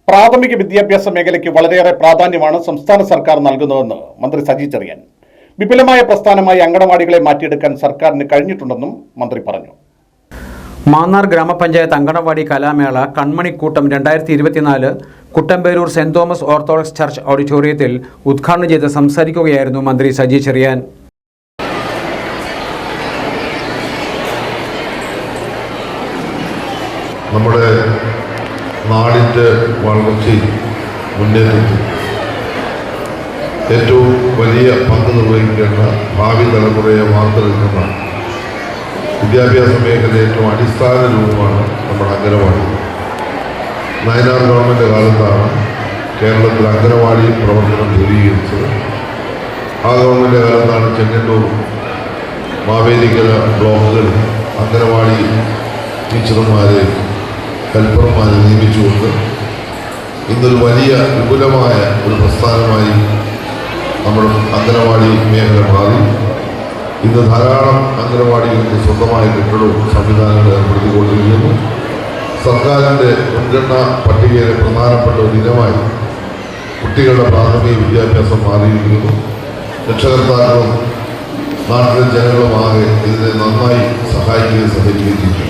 പ്രാഥമിക വിദ്യാഭ്യാസ മേഖലയ്ക്ക് വളരെയേറെ പ്രാധാന്യമാണ് സംസ്ഥാന സർക്കാർ നൽകുന്നതെന്ന് മന്ത്രി സജി ചെറിയാൻ. വിപുലമായ പ്രസ്ഥാനമായി അങ്കണവാടികളെ മാറ്റിയെടുക്കാൻ സർക്കാരിന് കഴിഞ്ഞിട്ടുണ്ടെന്നും മന്ത്രി പറഞ്ഞു. മാന്നാർ ഗ്രാമപഞ്ചായത്ത് അങ്കണവാടി കലാമേള കൺമണിക്കൂട്ടം 2024 കുട്ടമ്പേരൂർ സെന്റ് തോമസ് ഓർത്തഡോക്സ് ചർച്ച് ഓഡിറ്റോറിയത്തിൽ ഉദ്ഘാടനം ചെയ്ത് സംസാരിക്കുകയായിരുന്നു മന്ത്രി സജി ചെറിയാൻ. നമ്മുടെ നാടിൻ്റെ വളർച്ചയിൽ മുന്നേറ്റത്തിൽ ഏറ്റവും വലിയ പങ്ക് നിർവഹിക്കേണ്ട ഭാവി തലമുറയെ വാർത്തെടുക്കുന്ന വിദ്യാഭ്യാസ മേഖല ഏറ്റവും അടിസ്ഥാന രൂപമാണ് നമ്മുടെ അംഗനവാടി. നയനാർ ഗവൺമെൻറ് കാലത്താണ് കേരളത്തിൽ അംഗനവാടി പ്രവർത്തനം ദൂരീകരിച്ചത്. ആ ഗവൺമെൻറ് കാലത്താണ് ചെങ്ങന്നൂർ മാവേലിക്കര ബ്ലോക്കുകളിൽ അംഗനവാടി ടീച്ചർമാരെ ഹെൽപ്പർമാരെ നിയമിച്ചുകൊണ്ട് ഇന്നൊരു വലിയ വിപുലമായ ഒരു പ്രസ്ഥാനമായി നമ്മുടെ അംഗനവാടി മേഖല മാറി. ഇന്ന് ധാരാളം അംഗനവാടികൾക്ക് സ്വന്തമായ കെട്ടിടവും സംവിധാനങ്ങൾ ഏർപ്പെടുത്തിക്കൊണ്ടിരിക്കുന്നു. സർക്കാരിൻ്റെ മുൻഗണനാ പട്ടികയിലെ പ്രധാനപ്പെട്ട ഒരു ഇനമായി കുട്ടികളുടെ പ്രാഥമിക വിദ്യാഭ്യാസം മാറിയിരിക്കുന്നു. രക്ഷകർത്താക്കളും നാട്ടിലെ ജനങ്ങളുമാകെ ഇതിനെ നന്നായി സഹായിക്കുകയും സഹകരിക്കുകയും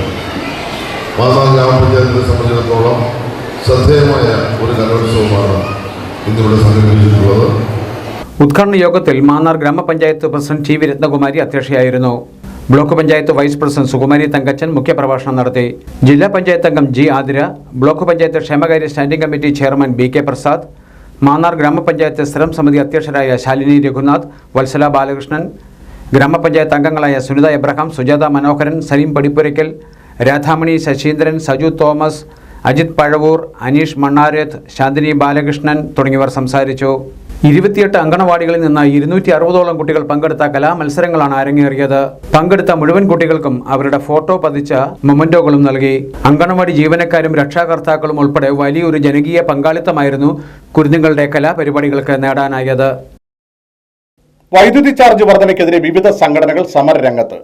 മാന്നാർ ഗ്രാമപഞ്ചായത്തിനെ സംബന്ധിച്ചിടത്തോളം ശ്രദ്ധേയമായ ഒരു കലോത്സവമാണ് ഇന്നിവിടെ സംഘടിപ്പിച്ചിട്ടുള്ളത്. ഉദ്ഘാടന യോഗത്തിൽ മാന്നാർ ഗ്രാമപഞ്ചായത്ത് പ്രസിഡന്റ് ടി വി രത്നകുമാരി അധ്യക്ഷയായിരുന്നു. Block panchayat vice president Sukumari Thankachan മുഖ്യപ്രഭാഷണം നടത്തി. ജില്ലാ പഞ്ചായത്ത് അംഗം ജി ആതിര, ബ്ലോക്ക് പഞ്ചായത്ത് ക്ഷേമകാര്യ standing committee chairman B K Prasad, Mannar ഗ്രാമപഞ്ചായത്ത് സ്ഥിരം സമിതി അധ്യക്ഷരായ ശാലിനി രഘുനാഥ്, വത്സല ബാലകൃഷ്ണൻ, ഗ്രാമപഞ്ചായത്ത് അംഗങ്ങളായ സുനിത എബ്രഹാം, സുജാത മനോഹരൻ, സലീം പടിപ്പുരയ്ക്കൽ, രാധാമണി ശശീന്ദ്രൻ, സജു തോമസ്, അജിത് പഴവൂർ, അനീഷ് മണ്ണാരത്ത്, ശാന്തിനി ബാലകൃഷ്ണൻ തുടങ്ങിയവർ സംസാരിച്ചു. 28 അങ്കണവാടികളിൽ നിന്ന് 260ഓളം കുട്ടികൾ പങ്കെടുത്ത കലാമത്സരങ്ങളാണ് അരങ്ങേറിയത്. പങ്കെടുത്ത മുഴുവൻ കുട്ടികൾക്കും അവരുടെ ഫോട്ടോ പതിച്ച മൊമന്റോകളും നൽകി. അങ്കണവാടി ജീവനക്കാരും രക്ഷാകർത്താക്കളും ഉൾപ്പെടെ വലിയൊരു ജനകീയ പങ്കാളിത്തമായിരുന്നു കുരുന്നുകളുടെ കലാപരിപാടികൾക്ക് നേടാനായത്. വൈദ്യുതി ചാർജ് വർധനയ്ക്കെതിരെ വിവിധ സംഘടനകൾ സമരരംഗത്ത്.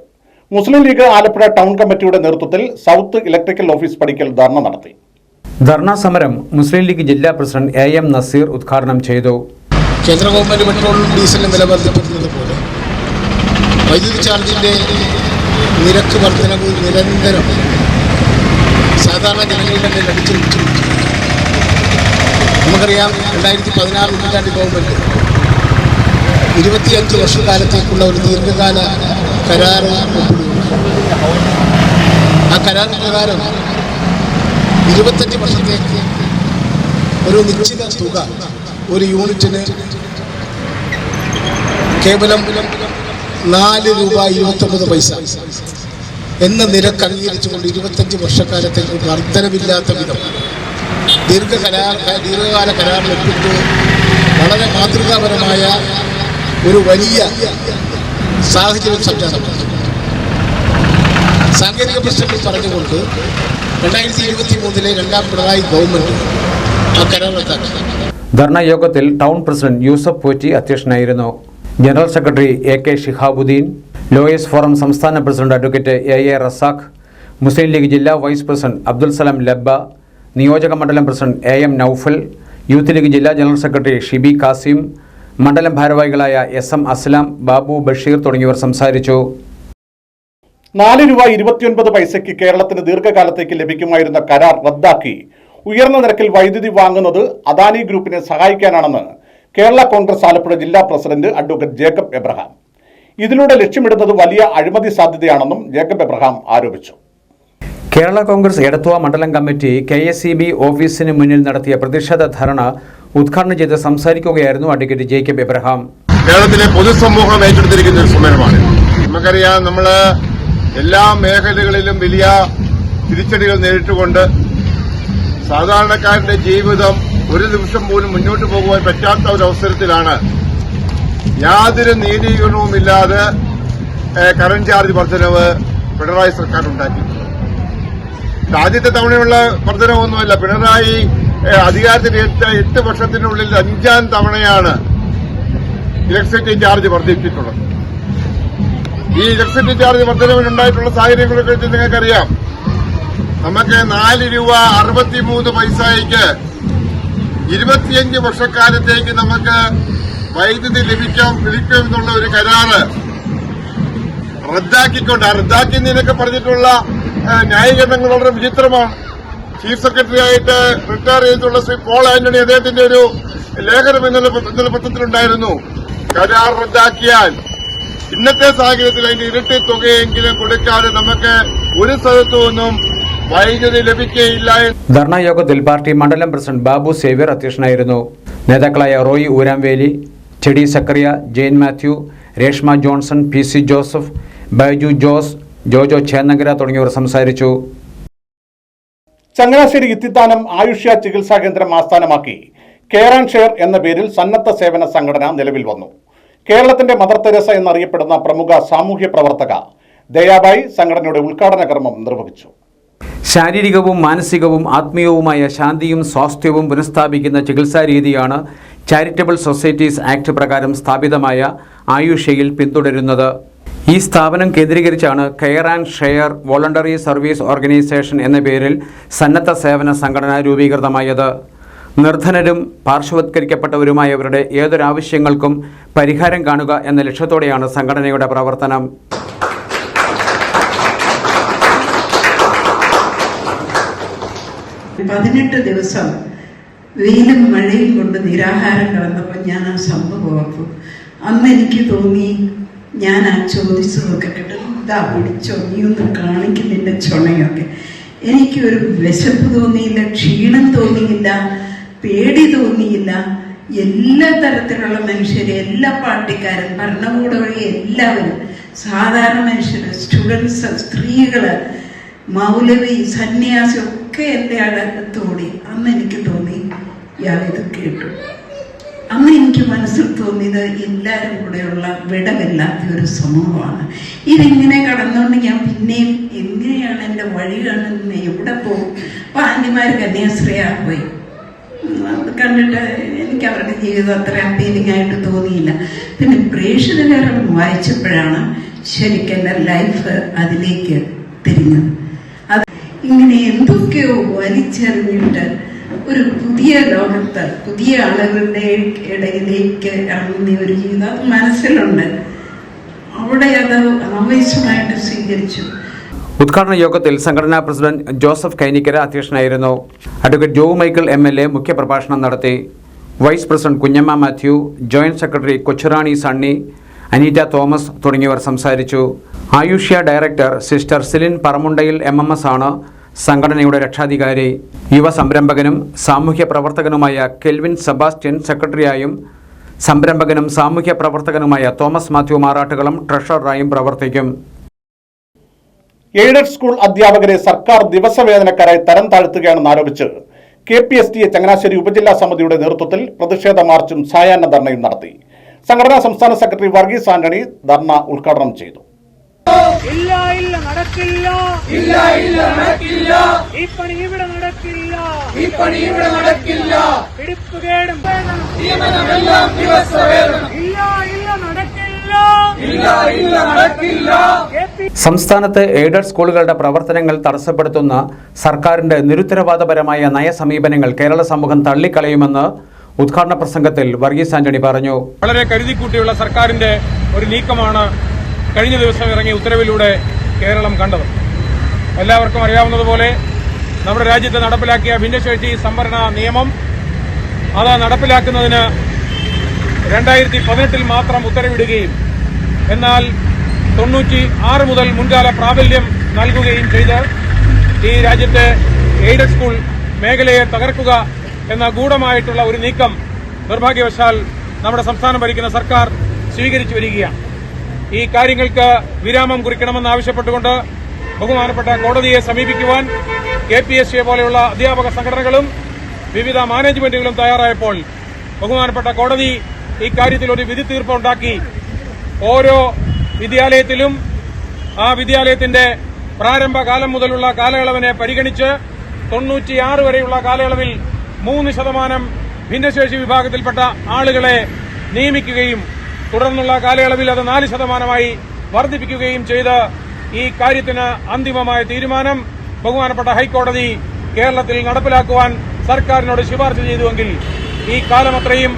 മുസ്ലിം ലീഗ് ആലപ്പുഴ ടൗൺ കമ്മിറ്റിയുടെ നേതൃത്വത്തിൽ സൗത്ത് ഇലക്ട്രിക്കൽ ഓഫീസ് പടിക്കൽ ധർണ നടത്തി. ധർണാ സമരം മുസ്ലിം ലീഗ് ജില്ലാ പ്രസിഡന്റ് AM നസീർ ഉദ്ഘാടനം ചെയ്തു. കേന്ദ്ര ഗവൺമെൻറ് പെട്രോളും ഡീസലിനും വില വർദ്ധിപ്പിക്കുന്നത് പോലെ വൈദ്യുതി ചാർജിൻ്റെ നിരക്ക് വർധനവ് നിരന്തരം സാധാരണ ജനങ്ങളുടെ മേൽ അടിച്ചു. നമുക്കറിയാം 2016 ഉമ്മൻചാണ്ടി ഗവൺമെൻറ് 25 വർഷക്കാലത്തേക്കുള്ള ഒരു ദീർഘകാല കരാർ ഒപ്പിടുകയുണ്ടായി. ആ കരാർ പ്രകാരം 25 വർഷത്തേക്ക് ഒരു നിശ്ചിത തുക ഒരു യൂണിറ്റിന് കേവലം 4 രൂപ 29 പൈസ എന്ന നിരക്ക് അംഗീകരിച്ചുകൊണ്ട് 25 വർഷക്കാലത്തേക്ക് വർധനവില്ലാത്ത വിധം ദീർഘകാല കരാറിൽ ഒപ്പിട്ട് വളരെ മാതൃകാപരമായ ഒരു വലിയ സാഹചര്യം സംജാതമാണ്. സാങ്കേതിക പ്രശ്നങ്ങൾ പറഞ്ഞുകൊണ്ട് 2023 രണ്ടാം പിണറായി ഗവൺമെൻറ് ആ കരാർ റദ്ദാക്കി. ധർണാ യോഗത്തിൽ ടൗൺ പ്രസിഡന്റ് യൂസഫ് പോറ്റി അധ്യക്ഷനായിരുന്നു. General secretary AK Shihabuddin, lawyers forum സംസ്ഥാന president advocate AA Razak, Muslim League ജില്ലാ വൈസ് പ്രസിഡന്റ് അബ്ദുൽ സലാം ലബ്ബ, നിയോജക മണ്ഡലം പ്രസിഡന്റ് AM നൌഫൽ, യൂത്ത് ലീഗ് ജില്ലാ ജനറൽ സെക്രട്ടറി ഷിബി കാസിം, മണ്ഡലം ഭാരവാഹികളായ SM അസ്ലാം, ബാബു ബഷീർ തുടങ്ങിയവർ സംസാരിച്ചു. 4 രൂപ 29 പൈസയ്ക്ക് കേരളത്തിന് ദീർഘകാലത്തേക്ക് ലഭിക്കുമായിരുന്ന കരാർ റദ്ദാക്കി ഉയർന്ന നിരക്കിൽ വൈദ്യുതി വാങ്ങുന്നത് അദാനി ഗ്രൂപ്പിനെ സഹായിക്കാനാണെന്ന് കേരള കോൺഗ്രസ് ആലപ്പുഴ ജില്ലാ പ്രസിഡന്റ് അഡ്വക്കേറ്റ് ജേക്കബ് എബ്രഹാം. ഇതിലൂടെ ലക്ഷ്യമിടുന്നത് വലിയ അഴിമതി സാധ്യതയാണെന്നും ജേക്കബ് എബ്രഹാം ആരോപിച്ചു. കേരള കോൺഗ്രസ് എടത്വ മണ്ഡലം കമ്മിറ്റി KSEB ഓഫീസിന് മുന്നിൽ നടത്തിയ പ്രതിഷേധ ധർണ ഉദ്ഘാടനം ചെയ്ത് സംസാരിക്കുകയായിരുന്നു അഡ്വക്കേറ്റ് ജേക്കബ് എബ്രഹാം. കേരളത്തിലെ പൊതുസമൂഹം ഏറ്റെടുത്തിരിക്കുന്ന ഒരു സമരമാണ്. നമുക്കറിയാം, നമ്മൾ എല്ലാ മേഖലകളിലും വലിയ തിരിച്ചടികൾ നേരിട്ടുകൊണ്ട് സാധാരണക്കാരന്റെ ജീവിതം ഒരു നിമിഷം പോലും മുന്നോട്ട് പോകുവാൻ പറ്റാത്ത ഒരു അവസരത്തിലാണ് യാതൊരു നീതീകരണവുമില്ലാതെ കറന്റ് ചാർജ് വർധനവ് പിണറായി സർക്കാർ ഉണ്ടാക്കിയിട്ടുള്ളത്. ആദ്യത്തെ തവണയുള്ള വർധനവൊന്നുമല്ല. പിണറായി അധികാരത്തിലേറ്റ 8 വർഷത്തിനുള്ളിൽ 5ാം തവണയാണ് ഇലക്ട്രിസിറ്റി ചാർജ് വർദ്ധിപ്പിച്ചിട്ടുള്ളത്. ഈ ഇലക്ട്രിസിറ്റി ചാർജ് വർധനവിനുണ്ടായിട്ടുള്ള സാഹചര്യങ്ങളെക്കുറിച്ച് നിങ്ങൾക്കറിയാം. നമുക്ക് 4 രൂപ 63 പൈസയ്ക്ക് 25 വർഷക്കാലത്തേക്ക് നമുക്ക് വൈദ്യുതി ലഭിക്കുമെന്നുള്ള ഒരു കരാറ് റദ്ദാക്കിയതിനൊക്കെ പറഞ്ഞിട്ടുള്ള ന്യായീകരണങ്ങൾ വളരെ വിചിത്രമാണ്. ചീഫ് സെക്രട്ടറി ആയിട്ട് റിട്ടയർ ചെയ്തിട്ടുള്ള ശ്രീ പോൾ ആന്റണി അദ്ദേഹത്തിന്റെ ഒരു ലേഖനം ഇന്നലെ പത്രത്തിലുണ്ടായിരുന്നു. കരാർ റദ്ദാക്കിയാൽ ഇന്നത്തെ സാഹചര്യത്തിൽ അതിന്റെ ഇരട്ടി തുകയെങ്കിലും കൊടുക്കാതെ നമുക്ക് ഒരു സ്ഥലത്തു നിന്നും വൈദ്യുതി ലഭിക്കുകയില്ല. ധർണാ യോഗത്തിൽ പാർട്ടി മണ്ഡലം പ്രസിഡന്റ് ബാബു സേവ്യർ അധ്യക്ഷനായിരുന്നു. നേതാക്കളായ റോയി ഊരാംവേലി, ചെടി സക്കറിയ, ജെയിൻ മാത്യു, രേഷ്മ ജോൺസൺ, PC ജോസഫ്, ബൈജു ജോസ്, ജോജോ ചേന്നങ്കര തുടങ്ങിയവർ സംസാരിച്ചു. ചങ്ങനാശ്ശേരി ഇത്തിത്താനം ആയുഷ്യ ചികിത്സാ കേന്ദ്രം ആസ്ഥാനമാക്കി കെയർ ആൻഡ് ഷെയർ എന്ന പേരിൽ സന്നദ്ധ സേവന സംഘടന നിലവിൽ വന്നു. കേരളത്തിന്റെ മദർ തെരേസ എന്നറിയപ്പെടുന്ന പ്രമുഖ സാമൂഹ്യ പ്രവർത്തക ദയാബായി സംഘടനയുടെ ഉദ്ഘാടന കർമ്മം നിർവഹിച്ചു. ശാരീരികവും മാനസികവും ആത്മീയവുമായ ശാന്തിയും സ്വാസ്ഥ്യവും പുനഃസ്ഥാപിക്കുന്ന ചികിത്സാ രീതിയാണ് ചാരിറ്റബിൾ സൊസൈറ്റീസ് ആക്ട് പ്രകാരം സ്ഥാപിതമായ ആയുഷയിൽ പിന്തുടരുന്നത്. ഈ സ്ഥാപനം കേന്ദ്രീകരിച്ചാണ് care and share voluntary service organisation എന്ന പേരിൽ സന്നദ്ധ സേവന സംഘടന രൂപീകൃതമായത്. നിർധനരും പാർശ്വവത്കരിക്കപ്പെട്ടവരുമായവരുടെ ഏതൊരാവശ്യങ്ങൾക്കും പരിഹാരം കാണുക എന്ന ലക്ഷ്യത്തോടെയാണ് സംഘടനയുടെ പ്രവർത്തനം. പതിനെട്ട് ദിവസം വെയിലും മഴയും കൊണ്ട് നിരാഹാരം കിടന്നപ്പോൾ ഞാൻ ആ സംഭവം ഓർത്തു. അന്ന് എനിക്ക് തോന്നി, ഞാൻ ആ ചോദിച്ചതൊക്കെ കേട്ടു, ഇതാ പിടിച്ചോ, നീ ഒന്ന് കാണിക്കുന്നില്ല ചുണയൊക്കെ. എനിക്കൊരു വിശപ്പ് തോന്നിയില്ല, ക്ഷീണം തോന്നിയില്ല, പേടി തോന്നിയില്ല. എല്ലാ തരത്തിലുള്ള മനുഷ്യരെ, എല്ലാ പാർട്ടിക്കാരും, ഭരണകൂട വഴി എല്ലാവരും, സാധാരണ മനുഷ്യർ, സ്റ്റുഡൻസ്, സ്ത്രീകള്, മൗലവി, സന്യാസി ഒക്കെ എൻ്റെ അടുത്തോടി. അന്ന് എനിക്ക് തോന്നി, ഇയാളിത് കേട്ടു. അന്ന് എനിക്ക് മനസ്സിൽ തോന്നിയത് എല്ലാവരും കൂടെയുള്ള വിടവില്ലാത്ത ഒരു സമൂഹമാണ്. ഇതിങ്ങനെ കടന്നുകൊണ്ട് ഞാൻ പിന്നെയും എങ്ങനെയാണ് എൻ്റെ വഴി കാണുന്നത്, എവിടെ പോകും? അപ്പോൾ ആന്റിമാർ കന്യാസ്ത്രീയാണ് പോയി. അത് കണ്ടിട്ട് എനിക്ക് അവരുടെ ജീവിതം അത്ര അപ്പീലിംഗ് ആയിട്ട് തോന്നിയില്ല. പിന്നെ പ്രേക്ഷകരും വായിച്ചപ്പോഴാണ് ശരിക്കും എൻ്റെ ലൈഫ് അതിലേക്ക് തിരിഞ്ഞത്. അത് ഇങ്ങനെ എന്തൊക്കെയോ വലിച്ചെറിഞ്ഞിട്ട് ഒരു പുതിയ ലോകത്ത് പുതിയ ആളുകളുടെ ഇടയിലേക്ക് ഇറങ്ങുന്ന ഒരു ജീവിതം അത് മനസ്സിലുണ്ട്. അവിടെ അത് ആവേശമായിട്ട് സ്വീകരിച്ചു. ഉദ്ഘാടന യോഗത്തിൽ സംഘടനാ പ്രസിഡന്റ് ജോസഫ് കൈനിക്കര അധ്യക്ഷനായിരുന്നു. അഡ്വക്കേറ്റ് ജോ മൈക്കിൾ MLA മുഖ്യപ്രഭാഷണം നടത്തി. Vice president Kunjamma Mathew, joint secretary Kochurani Sunny, Aneeta Thomas തുടങ്ങിയവർ സംസാരിച്ചു. Ayushya director sister Silin Paramundayil MMS ആണ് സംഘടനയുടെ രക്ഷാധികാരി. യുവ സംരംഭകനും സാമൂഹ്യ പ്രവർത്തകനുമായ കെൽവിൻ സെബാസ്റ്റ്യൻ സെക്രട്ടറിയായും സംരംഭകനും സാമൂഹ്യ പ്രവർത്തകനുമായ തോമസ് മാത്യു മാറാട്ടുകളും ട്രഷററായും പ്രവർത്തിക്കും. എയ്ഡഡ് സ്കൂൾ അധ്യാപകരെ സർക്കാർ ദിവസവേതനക്കാരായി തരം താഴ്ത്തുകയാണെന്ന് ആരോപിച്ച് KPSTA ചങ്ങനാശ്ശേരി ഉപജില്ലാ സമിതിയുടെ നേതൃത്വത്തിൽ പ്രതിഷേധ മാർച്ചും സായാഹ്ന ധർണയും നടത്തി. സംഘടനാ സംസ്ഥാന സെക്രട്ടറി വർഗീസ് ആന്റണി ധർണ ഉദ്ഘാടനം ചെയ്തു. ഇല്ല ഇല്ല നടക്കില്ല, ഇല്ല ഇല്ല നടക്കില്ല, ഈ പണി ഇവിടെ നടക്കില്ല, ഈ പണി ഇവിടെ നടക്കില്ല, പിടിപ്പുകേടും നിയമനമെല്ലാം ദിവസവേതനം, ഇല്ല ഇല്ല നടക്കില്ല, ഇല്ല ഇല്ല നടക്കില്ല. സംസ്ഥാനത്ത് എയ്ഡഡ് സ്കൂളുകളുടെ പ്രവർത്തനങ്ങൾ തടസ്സപ്പെടുത്തുന്ന സർക്കാരിന്റെ നിരുത്തരവാദപരമായ നയസമീപനങ്ങൾ കേരള സമൂഹം തള്ളിക്കളയുമെന്ന് ഉദ്ഘാടന പ്രസംഗത്തിൽ വർഗീസ് ആന്റണി പറഞ്ഞു. വളരെ കരുതിക്കൂട്ടിയുള്ള സർക്കാരിന്റെ ഒരു നീക്കമാണ് കഴിഞ്ഞ ദിവസം ഇറങ്ങിയ ഉത്തരവിലൂടെ കേരളം കണ്ടത്. എല്ലാവർക്കും അറിയാവുന്നതുപോലെ നമ്മുടെ രാജ്യത്ത് നടപ്പിലാക്കിയ ഭിന്നശേഷി സംവരണ നിയമം അത് നടപ്പിലാക്കുന്നതിന് 2018 മാത്രം ഉത്തരവിടുകയും എന്നാൽ 96 മുതൽ മുൻകാല പ്രാബല്യം നൽകുകയും ചെയ്ത് ഈ രാജ്യത്തെ എയ്ഡഡ് സ്കൂൾ മേഖലയെ തകർക്കുക എന്ന ഗൂഢമായിട്ടുള്ള ഒരു നീക്കം നിർഭാഗ്യവശാൽ നമ്മുടെ സംസ്ഥാനം ഭരിക്കുന്ന സർക്കാർ സ്വീകരിച്ചു വരികയാണ്. ഈ കാര്യങ്ങൾക്ക് വിരാമം കുറിക്കണമെന്നാവശ്യപ്പെട്ടുകൊണ്ട് ബഹുമാനപ്പെട്ട കോടതിയെ സമീപിക്കുവാൻ KPSTA പോലെയുള്ള അധ്യാപക സംഘടനകളും വിവിധ മാനേജ്മെന്റുകളും തയ്യാറായപ്പോൾ ബഹുമാനപ്പെട്ട കോടതി ഈ കാര്യത്തിൽ ഒരു വിധി തീർപ്പുണ്ടാക്കി. ഓരോ വിദ്യാലയത്തിലും ആ വിദ്യാലയത്തിന്റെ പ്രാരംഭകാലം മുതലുള്ള കാലയളവിനെ പരിഗണിച്ച് 96 വരെയുള്ള കാലയളവിൽ 3% ഭിന്നശേഷി വിഭാഗത്തിൽപ്പെട്ട ആളുകളെ നിയമിക്കുകയും തുടർന്നുള്ള കാലയളവിൽ അത് 4%-ആയി വർദ്ധിപ്പിക്കുകയും ചെയ്ത് ഈ കാര്യത്തിന് അന്തിമമായ തീരുമാനം ബഹുമാനപ്പെട്ട ഹൈക്കോടതി കേരളത്തിൽ നടപ്പിലാക്കുവാൻ സർക്കാരിനോട് ശുപാർശ ചെയ്തുവെങ്കിൽ ഈ കാലമത്രയും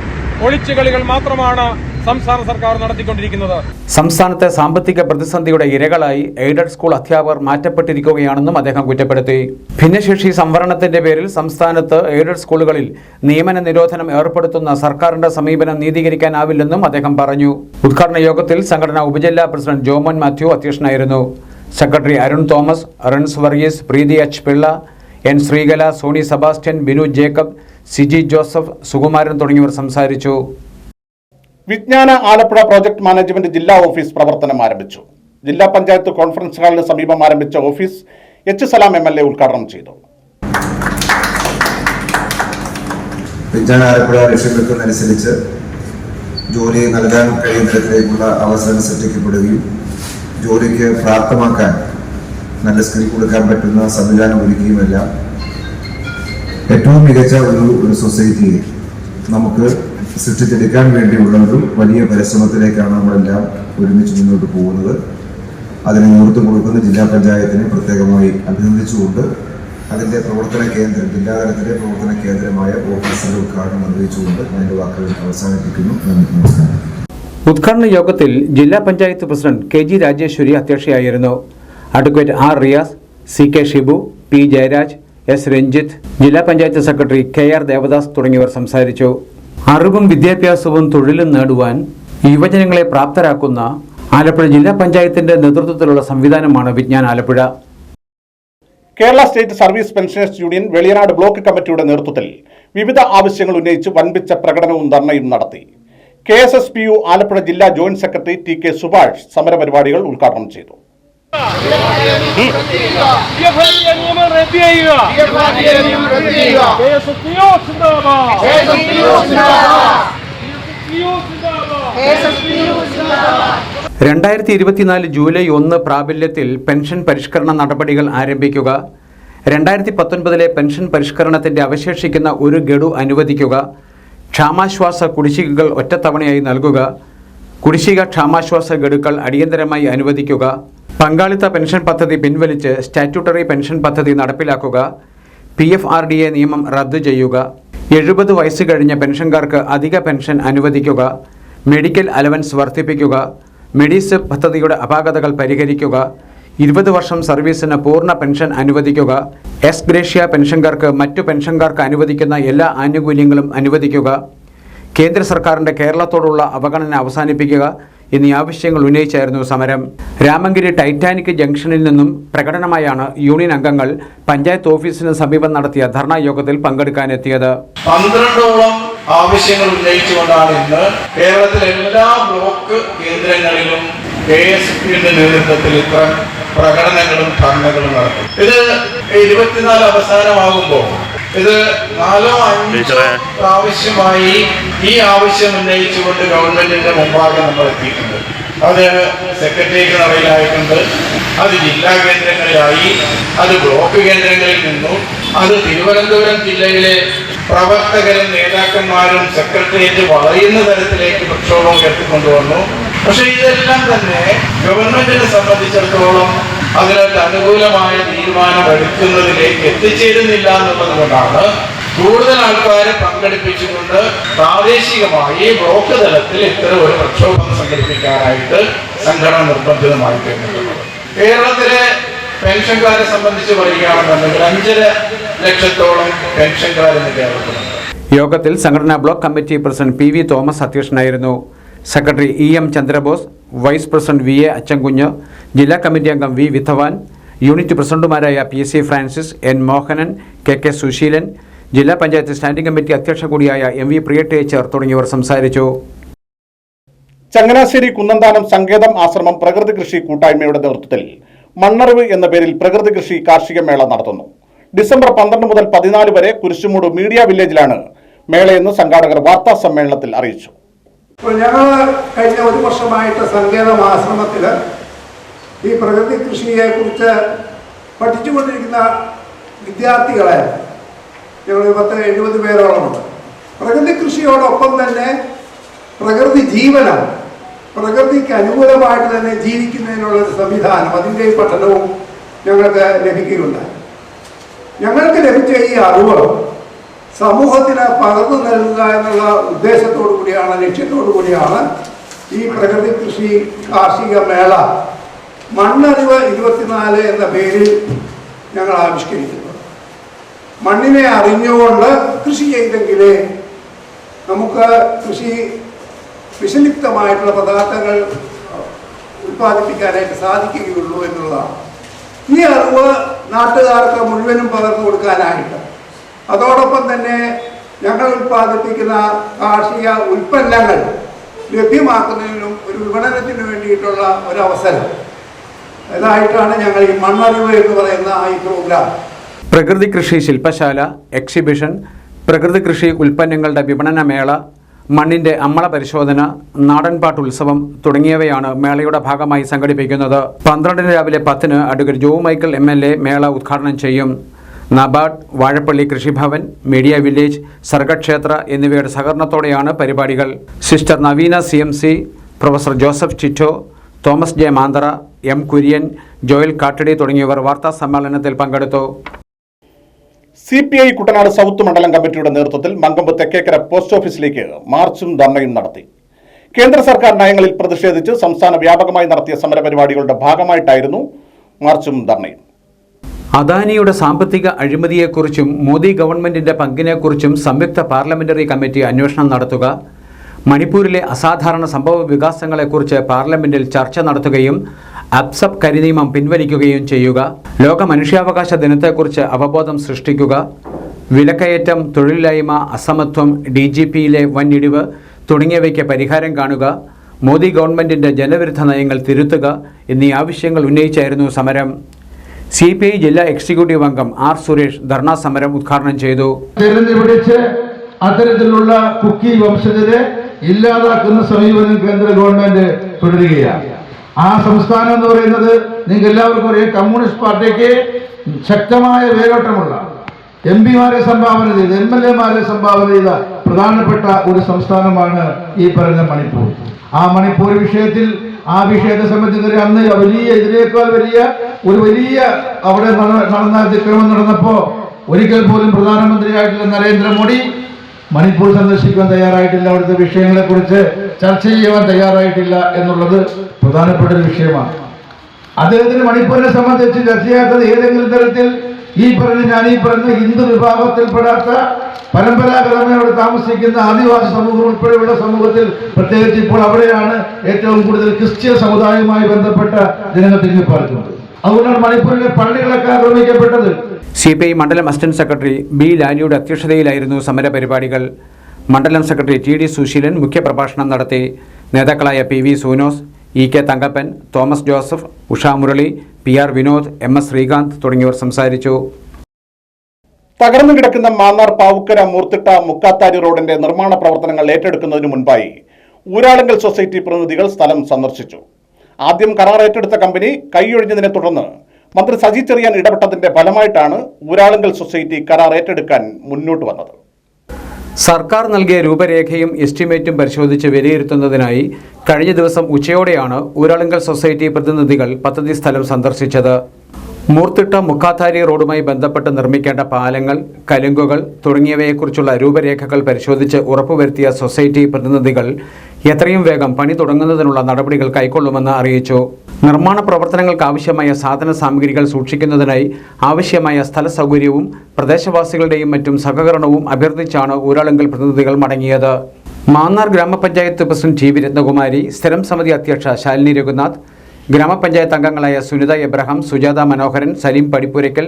ഒളിച്ചുകളികൾ മാത്രമാണ് സംസ്ഥാന സർക്കാർ നടത്തിക്കൊണ്ടിരിക്കുന്നത്. സംസ്ഥാനത്തെ സാമ്പത്തിക പ്രതിസന്ധിയുടെ ഇരകളായി എയ്ഡഡ് സ്കൂൾ അധ്യാപകർ മാറ്റപ്പെട്ടിരിക്കുകയാണെന്നും അദ്ദേഹം കുറ്റപ്പെടുത്തി. ഭിന്നശേഷി സംവരണത്തിന്റെ പേരിൽ സംസ്ഥാനത്ത് എയ്ഡഡ് സ്കൂളുകളിൽ നിയമന നിരോധനം ഏർപ്പെടുത്തുന്ന സർക്കാരിന്റെ സമീപനം നീതീകരിക്കാനാവില്ലെന്നും അദ്ദേഹം പറഞ്ഞു. ഉദ്ഘാടന യോഗത്തിൽ സംഘടനാ ഉപജില്ലാ പ്രസിഡന്റ് ജോമോൻ മാത്യു അധ്യക്ഷനായിരുന്നു. സെക്രട്ടറി അരുൺ തോമസ്, റൺസ് വർഗീസ്, പ്രീതി എച്ച് പിള്ള, എൻ ശ്രീകല, സോണി സെബാസ്റ്റ്യൻ, ബിനു ജേക്കബ്, സിജി ജോസഫ്, സുകുമാരൻ തുടങ്ങിയവർ സംസാരിച്ചു. വിജ്ഞാന ആലപ്പുഴ പ്രോജക്ട് മാനേജ്മെന്റ് ജില്ലാ ഓഫീസ് പ്രവർത്തനം ആരംഭിച്ചു. ജില്ലാ പഞ്ചായത്ത് കോൺഫറൻസ് ഹാളിന് സമീപം ആരംഭിച്ച ഓഫീസ് എച്ച് സലാം MLA ഉദ്ഘാടനം ചെയ്തു. വിജ്ഞാന ആലപ്പുഴ ലക്ഷ്യങ്ങൾക്കനുസരിച്ച് ജോലി നൽകാൻ കഴിയുന്ന തരത്തിലേക്കുള്ള അവസരം സൃഷ്ടിക്കപ്പെടുകയും ജോലിക്ക് പ്രാപ്തമാക്കാൻ നല്ല സ്കിൽ കൊടുക്കാൻ പറ്റുന്ന സംവിധാനം ഒരുക്കുകയുമെല്ലാം ഏറ്റവും മികച്ച ഒരു സൊസൈറ്റിയെ നമുക്ക് സൃഷ്ടിച്ചെടുക്കാൻ വേണ്ടിയുള്ള ഒരു വലിയ പരിശ്രമത്തിലേക്കാണ് നമ്മളെല്ലാം ഒരുമിച്ച് മുന്നോട്ട് പോകുന്നത്. അതിന് നേതൃത്വം കൊടുക്കുന്ന ജില്ലാ പഞ്ചായത്തിനെ പ്രത്യേകമായി അഭിനന്ദിച്ചുകൊണ്ട് അതിൻ്റെ പ്രവർത്തന കേന്ദ്രം, ജില്ലാതലത്തിലെ പ്രവർത്തന കേന്ദ്രമായ ഓഫീസിന്റെ ഉദ്ഘാടനം നിർവഹിച്ചുകൊണ്ട് ഞാൻ എൻ്റെ വാക്കുകൾ അവസാനിപ്പിക്കുന്നു. നന്ദി, നമസ്കാരം. ഉദ്ഘാടന യോഗത്തിൽ ജില്ലാ പഞ്ചായത്ത് പ്രസിഡന്റ് KG രാജേശ്വരി അധ്യക്ഷയായിരുന്നു. Advocate R Riyas, CK Shibu, P Jayaraj, S Ranjith, ജില്ലാ പഞ്ചായത്ത് സെക്രട്ടറി KR ദേവദാസ് തുടങ്ങിയവർ സംസാരിച്ചു. അറിവും വിദ്യാഭ്യാസവും തൊഴിലും നേടുവാൻ യുവജനങ്ങളെ പ്രാപ്തരാക്കുന്ന ആലപ്പുഴ ജില്ലാ പഞ്ചായത്തിന്റെ നേതൃത്വത്തിലുള്ള സംവിധാനമാണ് Vigyan Alappuzha. Kerala state service pensioners union Veliyanad block കമ്മിറ്റിയുടെ നേതൃത്വത്തിൽ വിവിധ ആവശ്യങ്ങൾ ഉന്നയിച്ച് വൻപിച്ച പ്രകടനവും ധർണയും നടത്തി. KSSPU ആലപ്പുഴ ജില്ലാ ജോയിന്റ് സെക്രട്ടറി TK സുഭാഷ് സമരപരിപാടികൾ ഉദ്ഘാടനം ചെയ്തു. ജൂലൈ 1 പ്രാബല്യത്തിൽ പെൻഷൻ പരിഷ്കരണ നടപടികൾ ആരംഭിക്കുക. 2019 പെൻഷൻ പരിഷ്കരണത്തിന്റെ അവശേഷിക്കുന്ന ഒരു ഗഡു അനുവദിക്കുക. ക്ഷാമാശ്വാസ കുടിശ്ശികകൾ ഒറ്റത്തവണയായി നൽകുക. കുടിശ്ശിക ക്ഷാമാശ്വാസ ഗഡുക്കൾ അടിയന്തരമായി അനുവദിക്കുക. പങ്കാളിത്ത പെൻഷൻ പദ്ധതി പിൻവലിച്ച് സ്റ്റാറ്റ്യൂട്ടറി പെൻഷൻ പദ്ധതി നടപ്പിലാക്കുക. PFRDA നിയമം റദ്ദു ചെയ്യുക. 70 വയസ്സ് കഴിഞ്ഞ പെൻഷൻകാർക്ക് അധിക പെൻഷൻ അനുവദിക്കുക. മെഡിക്കൽ അലവൻസ് വർദ്ധിപ്പിക്കുക. മെഡിസെപ് പദ്ധതിയുടെ അപാകതകൾ പരിഹരിക്കുക. 20 വർഷം സർവീസിന് പൂർണ്ണ പെൻഷൻ അനുവദിക്കുക. എസ് ഗ്രേഷ്യ പെൻഷൻകാർക്ക് മറ്റു പെൻഷൻകാർക്ക് അനുവദിക്കുന്ന എല്ലാ ആനുകൂല്യങ്ങളും അനുവദിക്കുക. കേന്ദ്ര സർക്കാരിൻ്റെ കേരളത്തോടുള്ള അവഗണന അവസാനിപ്പിക്കുക എന്നീ ആവശ്യങ്ങൾ ഉന്നയിച്ചായിരുന്നു സമരം. രാമങ്കിരി ടൈറ്റാനിക് ജംഗ്ഷനിൽ നിന്നും പ്രകടനമായാണ് യൂണിയൻ അംഗങ്ങൾ പഞ്ചായത്ത് ഓഫീസിന് സമീപം നടത്തിയ ധർണാ യോഗത്തിൽ പങ്കെടുക്കാനെത്തിയത്. 12ഓളം ആവശ്യങ്ങൾ ഉന്നയിച്ചുകൊണ്ടാണ് ഇന്ന് കേരളത്തിലെ എല്ലാ ബ്ലോക്ക് കേന്ദ്രങ്ങളിലും KSPയുടെ നേതൃത്വത്തിൽ ഇത്ര പ്രകടനങ്ങളും ധർണകളും നടത്തും. ഇത് 24 അവസാനമാകുമ്പോൾ ഇത് 4-5 പ്രാവശ്യമായി ഈ ആവശ്യം ഉന്നയിച്ചുകൊണ്ട് ഗവൺമെന്റിന്റെ മുമ്പാകെ നമ്മൾ എത്തിയിട്ടുണ്ട്. അത് സെക്രട്ടേറിയറ്റ് നടയിലായിട്ടുണ്ട്, അത് ജില്ലാ കേന്ദ്രങ്ങളിലായി, അത് ബ്ലോക്ക് കേന്ദ്രങ്ങളിൽ നിന്നും, അത് തിരുവനന്തപുരം ജില്ലയിലെ പ്രവർത്തകരും നേതാക്കന്മാരും സെക്രട്ടേറിയറ്റ് വളയുന്ന തരത്തിലേക്ക് പ്രക്ഷോഭം ഉയർത്തിക്കൊണ്ടുവന്നു. പക്ഷെ ഇതെല്ലാം തന്നെ ഗവൺമെന്റിനെ സംബന്ധിച്ചിടത്തോളം അതിനൊരു അനുകൂലമായ തീരുമാനം എടുക്കുന്നതിലേക്ക് എത്തിച്ചേരുന്നില്ല എന്നുള്ളത് കൊണ്ടാണ് കൂടുതൽ ആൾക്കാരെ പങ്കെടുപ്പിച്ചുകൊണ്ട് പ്രാദേശികമായി ബ്ലോക്ക് തലത്തിൽ ഇത്തരം ഒരു പ്രക്ഷോഭം സംഘടിപ്പിക്കാനായിട്ട് സംഘടന നിർബന്ധിതമായി തീർന്നിട്ടുള്ളത്. കേരളത്തിലെ പെൻഷൻകാരെ സംബന്ധിച്ച് പറയുകയാണെന്നുണ്ടെങ്കിൽ 5.5 ലക്ഷത്തോളം പെൻഷൻകാരെന്ന് കേരളത്തിലുണ്ട്. യോഗത്തിൽ സംഘടനാ block committee president PV Thomas അധ്യക്ഷനായിരുന്നു. Secretary EM Chandrabose, vice president VA Achankunju, ജില്ലാ കമ്മിറ്റി അംഗം V വിധവാൻ, യൂണിറ്റ് പ്രസിഡന്റുമാരായ PC Francis, N Mohanan, KK Suseelan, ജില്ലാ പഞ്ചായത്ത് സ്റ്റാൻഡിംഗ് കമ്മിറ്റി അധ്യക്ഷ കൂടിയായ MV പ്രിയ ടീച്ചർ തുടങ്ങിയവർ സംസാരിച്ചു. ചങ്ങനാശ്ശേരി കുന്നന്താനം സങ്കേതം ആശ്രമം പ്രകൃതി കൃഷി കൂട്ടായ്മയുടെ നേതൃത്വത്തിൽ മണ്ണറിവ് എന്ന പേരിൽ പ്രകൃതി കൃഷി കാർഷിക മേള നടത്തുന്നു. ഡിസംബർ 12 മുതൽ 14 വരെ കുരിശുമൂട് മീഡിയ വില്ലേജിലാണ് മേളയെന്ന് സംഘാടകർ വാർത്താ സമ്മേളനത്തിൽ അറിയിച്ചു. ഞങ്ങൾ കഴിഞ്ഞ 1 വർഷമായിട്ട് സങ്കേതം ആശ്രമത്തിൽ ഈ പ്രകൃതി കൃഷിയെ കുറിച്ച് പഠിച്ചുകൊണ്ടിരിക്കുന്ന വിദ്യാർത്ഥികളെ ഞങ്ങൾ 70 പേരോളമുണ്ട്. പ്രകൃതി കൃഷിയോടൊപ്പം തന്നെ പ്രകൃതി ജീവനം, പ്രകൃതിക്ക് അനുകൂലമായിട്ട് തന്നെ ജീവിക്കുന്നതിനുള്ളൊരു സംവിധാനം, അതിൻ്റെ പഠനവും ഞങ്ങൾക്ക് ലഭിക്കുകയുണ്ടായി. ഞങ്ങൾക്ക് ലഭിച്ച ഈ അറിവ് സമൂഹത്തിന് പകർന്നു നൽകുക എന്നുള്ള ഉദ്ദേശത്തോടു കൂടിയാണ്, ലക്ഷ്യത്തോടു കൂടിയാണ് ഈ പ്രകൃതി കൃഷി കാർഷിക മേള മണ്ണറിവ് 24 എന്ന പേരിൽ ഞങ്ങൾ ആവിഷ്കരിക്കുന്നത്. മണ്ണിനെ അറിഞ്ഞുകൊണ്ട് കൃഷി ചെയ്തെങ്കിലേ നമുക്ക് കൃഷി വിഷലിപ്തമായിട്ടുള്ള പദാർത്ഥങ്ങൾ ഉൽപ്പാദിപ്പിക്കാനായിട്ട് സാധിക്കുകയുള്ളൂ എന്നുള്ളതാണ്. ഈ അറിവ് നാട്ടുകാർക്ക് മുഴുവനും പകർന്നു കൊടുക്കാനായിട്ട്, അതോടൊപ്പം തന്നെ ഞങ്ങൾ ഉൽപ്പാദിപ്പിക്കുന്ന കാർഷിക ഉൽപ്പന്നങ്ങൾ ലഭ്യമാക്കുന്നതിനും ഒരു വിപണനത്തിനു വേണ്ടിയിട്ടുള്ള ഒരവസരം ഇതായിട്ടാണ് ഞങ്ങൾ ഈ മണ്ണറിവ് എന്ന് പറയുന്ന ഈ പ്രോഗ്രാം. പ്രകൃതി കൃഷി ശില്പശാല, എക്സിബിഷൻ, പ്രകൃതി കൃഷി ഉൽപ്പന്നങ്ങളുടെ വിപണന മേള, മണ്ണിന്റെ അമ്മള പരിശോധന, നാടൻപാട്ട് ഉത്സവം തുടങ്ങിയവയാണ് മേളയുടെ ഭാഗമായി സംഘടിപ്പിക്കുന്നത്. 12 രാവിലെ 10 അഡ്വക്കേറ്റ് ജോ മൈക്കിൾ MLA മേള ഉദ്ഘാടനം ചെയ്യും. നബാർഡ്, വാഴപ്പള്ളി കൃഷിഭവൻ, മീഡിയ വില്ലേജ്, സർഗക്ഷേത്ര എന്നിവയുടെ സഹകരണത്തോടെയാണ് പരിപാടികൾ. Sister Naveena CMC, professor Joseph Chitto, Thomas J Manthara, M Kurian, Joel Kattady തുടങ്ങിയവർ വാർത്താ സമ്മേളനത്തിൽ പങ്കെടുത്തു. CPI കുട്ടനാട് സൗത്ത് മണ്ഡലം കമ്മിറ്റിയുടെ നേതൃത്വത്തിൽ മങ്കമ്പ് തെക്കേക്കര പോസ്റ്റ് ഓഫീസിലേക്ക് മാർച്ചും ധർണയും നടത്തി. കേന്ദ്ര സർക്കാർ നയങ്ങളിൽ പ്രതിഷേധിച്ച് സംസ്ഥാന വ്യാപകമായി നടത്തിയ സമരപരിപാടികളുടെ ഭാഗമായിട്ടായിരുന്നു മാർച്ചും ധർണയും. അദാനിയുടെ സാമ്പത്തിക അഴിമതിയെക്കുറിച്ചും മോദി ഗവൺമെന്റിന്റെ പങ്കിനെക്കുറിച്ചും സംയുക്ത പാർലമെന്ററി കമ്മിറ്റി അന്വേഷണം നടത്തുക, മണിപ്പൂരിലെ അസാധാരണ സംഭവ വികാസങ്ങളെക്കുറിച്ച് പാർലമെന്റിൽ ചർച്ച നടത്തുകയും അബ്സബ് കരിനിയമം പിൻവലിക്കുകയും ചെയ്യുക, ലോക മനുഷ്യാവകാശ ദിനത്തെക്കുറിച്ച് അവബോധം സൃഷ്ടിക്കുക, വിലക്കയറ്റം, തൊഴിലില്ലായ്മ, അസമത്വം, DGPയിലെ വൻ ഇടിവ് തുടങ്ങിയവയ്ക്ക് പരിഹാരം കാണുക, മോദി ഗവൺമെന്റിന്റെ ജനവിരുദ്ധ നയങ്ങൾ തിരുത്തുക എന്നീ ആവശ്യങ്ങൾ ഉന്നയിച്ചായിരുന്നു സമരം. CPI ജില്ലാ എക്സിക്യൂട്ടീവ് അംഗം R സുരേഷ് ധർണാ സമരം ഉദ്ഘാടനം ചെയ്തു. തിരഞ്ഞെടുപ്പിച്ച് അത്തരത്തിലുള്ള കുക്കി വംശജരെ ഇല്ലാതാക്കുന്ന സമീപനം കേന്ദ്ര ഗവൺമെന്റ് തുടരുകയാണ്. ആ സംസ്ഥാനം എന്ന് പറയുന്നത് നിങ്ങൾക്ക് എല്ലാവർക്കും അറിയാം, കമ്മ്യൂണിസ്റ്റ് പാർട്ടിക്ക് ശക്തമായ വേരോട്ടമുള്ള MP-മാരെ സംഭാവന ചെയ്ത, MLA-മാരെ സംഭാവന ചെയ്ത പ്രധാനപ്പെട്ട ഒരു സംസ്ഥാനമാണ് ഈ പറഞ്ഞ മണിപ്പൂർ. ആ മണിപ്പൂർ വിഷയത്തിൽ, ആ വിഷയത്തെ സംബന്ധിച്ച് അന്ന് ഇതിനേക്കാൾ വലിയ അവിടെ നടന്ന അതിക്രമം നടന്നപ്പോൾ ഒരിക്കൽ പോലും പ്രധാനമന്ത്രിയായിട്ടുള്ള നരേന്ദ്രമോദി മണിപ്പൂർ സന്ദർശിക്കാൻ തയ്യാറായിട്ടില്ല, അവിടുത്തെ വിഷയങ്ങളെക്കുറിച്ച് ചർച്ച ചെയ്യുവാൻ തയ്യാറായിട്ടില്ല എന്നുള്ളത് പ്രധാനപ്പെട്ട ഒരു വിഷയമാണ്. അദ്ദേഹത്തിന് മണിപ്പൂരിനെ സംബന്ധിച്ച് ചർച്ച ചെയ്യാത്തത് ഏതെങ്കിലും തരത്തിൽ ഈ പറഞ്ഞ ഹിന്ദു വിഭാഗത്തിൽപ്പെടാത്ത പരമ്പരാഗതമായി അവിടെ താമസിക്കുന്ന ആദിവാസി സമൂഹം ഉൾപ്പെടെയുള്ള സമൂഹത്തിൽ, പ്രത്യേകിച്ച് ഇപ്പോൾ അവിടെയാണ് ഏറ്റവും കൂടുതൽ ക്രിസ്ത്യൻ സമുദായവുമായി ബന്ധപ്പെട്ട ജനങ്ങൾ തിരിഞ്ഞുപാർക്കുന്നത്. അതുകൊണ്ടാണ് മണിപ്പൂരിലെ പള്ളികളൊക്കെ ആക്രമിക്കപ്പെട്ടത്. CPI മണ്ഡലം അസിസ്റ്റന്റ് സെക്രട്ടറി B ലാലിയുടെ അധ്യക്ഷതയിലായിരുന്നു സമരപരിപാടികൾ. മണ്ഡലം സെക്രട്ടറി TD സുശീലൻ മുഖ്യപ്രഭാഷണം നടത്തി. നേതാക്കളായ PV Soonos, EK Thankappan, Thomas Joseph, Usha Murali, PR Vinod, MS Sreekanth തുടങ്ങിയവർ സംസാരിച്ചു. തകർന്നു കിടക്കുന്ന മാന്നാർ പാവുക്കര മൂർത്തിട്ട മുക്കാത്താരി റോഡിന്റെ നിർമ്മാണ പ്രവർത്തനങ്ങൾ ഏറ്റെടുക്കുന്നതിന് മുൻപായി ഊരാളുങ്കൽ സൊസൈറ്റി പ്രതിനിധികൾ സ്ഥലം സന്ദർശിച്ചു. ആദ്യം കരാർ ഏറ്റെടുത്ത കമ്പനി കൈയൊഴിഞ്ഞതിനെ തുടർന്ന് മന്ത്രി സജി ചെറിയാൻ ഇടപെട്ടതിന്റെ ഫലമായിട്ടാണ് ഊരാളുങ്കൽ സൊസൈറ്റി കരാർ ഏറ്റെടുക്കാൻ മുന്നോട്ട് വന്നത്. സർക്കാർ നൽകിയ രൂപരേഖയും എസ്റ്റിമേറ്റും പരിശോധിച്ച് വിലയിരുത്തുന്നതിനായി കഴിഞ്ഞ ദിവസം ഉച്ചയോടെയാണ് ഊരാളുങ്കൽ സൊസൈറ്റി പ്രതിനിധികൾ പദ്ധതി സ്ഥലം സന്ദർശിച്ചത്. മൂർത്തിട്ട മുക്കാത്താരി റോഡുമായി ബന്ധപ്പെട്ട് നിർമ്മിക്കേണ്ട പാലങ്ങൾ, കലുങ്കുകൾ തുടങ്ങിയവയെക്കുറിച്ചുള്ള രൂപരേഖകൾ പരിശോധിച്ച് ഉറപ്പുവരുത്തിയ സൊസൈറ്റി പ്രതിനിധികൾ എത്രയും വേഗം പണി തുടങ്ങുന്നതിനുള്ള നടപടികൾ കൈക്കൊള്ളുമെന്ന് അറിയിച്ചു. നിർമ്മാണ പ്രവർത്തനങ്ങൾക്ക് ആവശ്യമായ സാധന സാമഗ്രികൾ സൂക്ഷിക്കുന്നതിനായി ആവശ്യമായ സ്ഥല സൗകര്യവും പ്രദേശവാസികളുടെയും മറ്റും സഹകരണവും അഭ്യർത്ഥിച്ചാണ് ഊരാളുങ്കൽ പ്രതിനിധികൾ മടങ്ങിയത്. മാന്നാർ ഗ്രാമപഞ്ചായത്ത് പ്രസിഡന്റ് TV രത്നകുമാരി, സ്ഥിരം സമിതി അധ്യക്ഷ ശാലിനി രഘുനാഥ്, ഗ്രാമപഞ്ചായത്ത് അംഗങ്ങളായ സുനിത എബ്രഹാം, സുജാത മനോഹരൻ, സലീം പടിപ്പുരയ്ക്കൽ,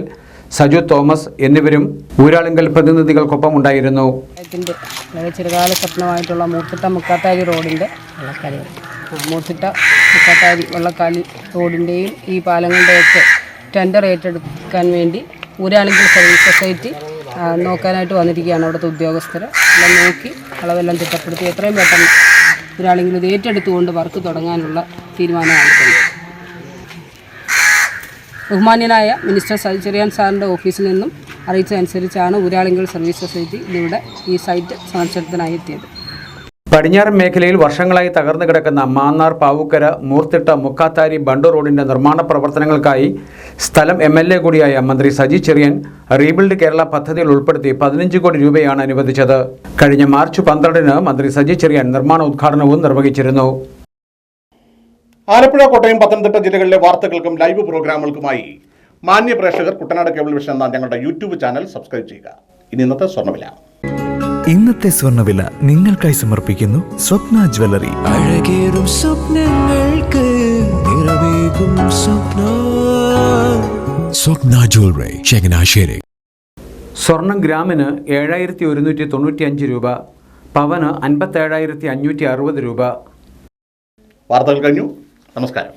സജു തോമസ് എന്നിവരും ഊരാളുങ്കൽ പ്രതിനിധികൾക്കൊപ്പം ഉണ്ടായിരുന്നു. ചെറുകാല സ്വപ്നമായിട്ടുള്ള മൂർത്തിട്ട മുക്കാത്താരി റോഡിൻ്റെ മൂർത്തിട്ട മുക്കാത്താരി വെള്ളക്കാലി റോഡിൻ്റെയും ഈ പാലങ്ങളുടെയൊക്കെ ടെൻഡർ ഏറ്റെടുക്കാൻ വേണ്ടി ഊരാളുങ്കൽ സർവീസ് സൊസൈറ്റി നോക്കാനായിട്ട് വന്നിരിക്കുകയാണ്. അവിടുത്തെ ഉദ്യോഗസ്ഥർ എല്ലാം നോക്കി അളവെല്ലാം തിട്ടപ്പെടുത്തി എത്രയും പെട്ടെന്ന് ഊരാളുങ്കൽ ഇത് ഏറ്റെടുത്തുകൊണ്ട് വർക്ക് തുടങ്ങാനുള്ള തീരുമാനമായിട്ടുണ്ട്. ബഹുമാന്യനായ മിനിസ്റ്റർ സജി ചെറിയാൻ സാറിൻ്റെ ഓഫീസിൽ നിന്നും അറിയിച്ചതനുസരിച്ചാണ് ഊരാളുങ്കൽ സർവീസ് സൊസൈറ്റി ഇതിവിടെ ഈ സൈറ്റ് സന്ദർശനത്തിനായി എത്തിയത്. പടിഞ്ഞാറൻ മേഖലയിൽ വർഷങ്ങളായി തകർന്നു കിടക്കുന്ന മാന്നാർ പാവുക്കര മൂർത്തിട്ട മുക്കാത്താരി ബണ്ട് റോഡിന്റെ നിർമ്മാണ പ്രവർത്തനങ്ങൾക്കായി സ്ഥലം MLA കൂടിയായ മന്ത്രി സജി ചെറിയാൻ റീബിൽഡ് കേരള പദ്ധതിയിൽ ഉൾപ്പെടുത്തി 15 കോടി രൂപയാണ് അനുവദിച്ചത്. കഴിഞ്ഞ മാർച്ച് 12-ന് മന്ത്രി സജി ചെറിയാൻ നിർമ്മാണ ഉദ്ഘാടനവും നിർവഹിച്ചിരുന്നു. ആലപ്പുഴ, കോട്ടയം, പത്തനംതിട്ട ജില്ലകളിലെ വാർത്തകൾക്കും ലൈവ് പ്രോഗ്രാമുകൾക്കുമായി മാന്യ പ്രേക്ഷകർ കുട്ടനാട് കേബിൾ വിഷൻ എന്ന ഞങ്ങളുടെ യൂട്യൂബ് ചാനൽ സബ്സ്ക്രൈബ് ചെയ്യുക. ഇനി ഇന്നത്തെ സ്വർണ്ണവില. ഇന്നത്തെ സ്വർണ്ണവില നിങ്ങൾക്കായി സമർപ്പിക്കുന്നു സ്വപ്ന ജ്വല്ലറി. അഴകേറും സ്വപ്നങ്ങൾക്ക് നിറവേകും സ്വപ്ന ജ്വല്ലറി, ചങ്ങനാശ്ശേരി. സ്വർണം ഗ്രാമിന് 7195 രൂപ, പവന് 57,560 രൂപ. വാർത്തകൾ കഴിഞ്ഞു. നമസ്കാരം.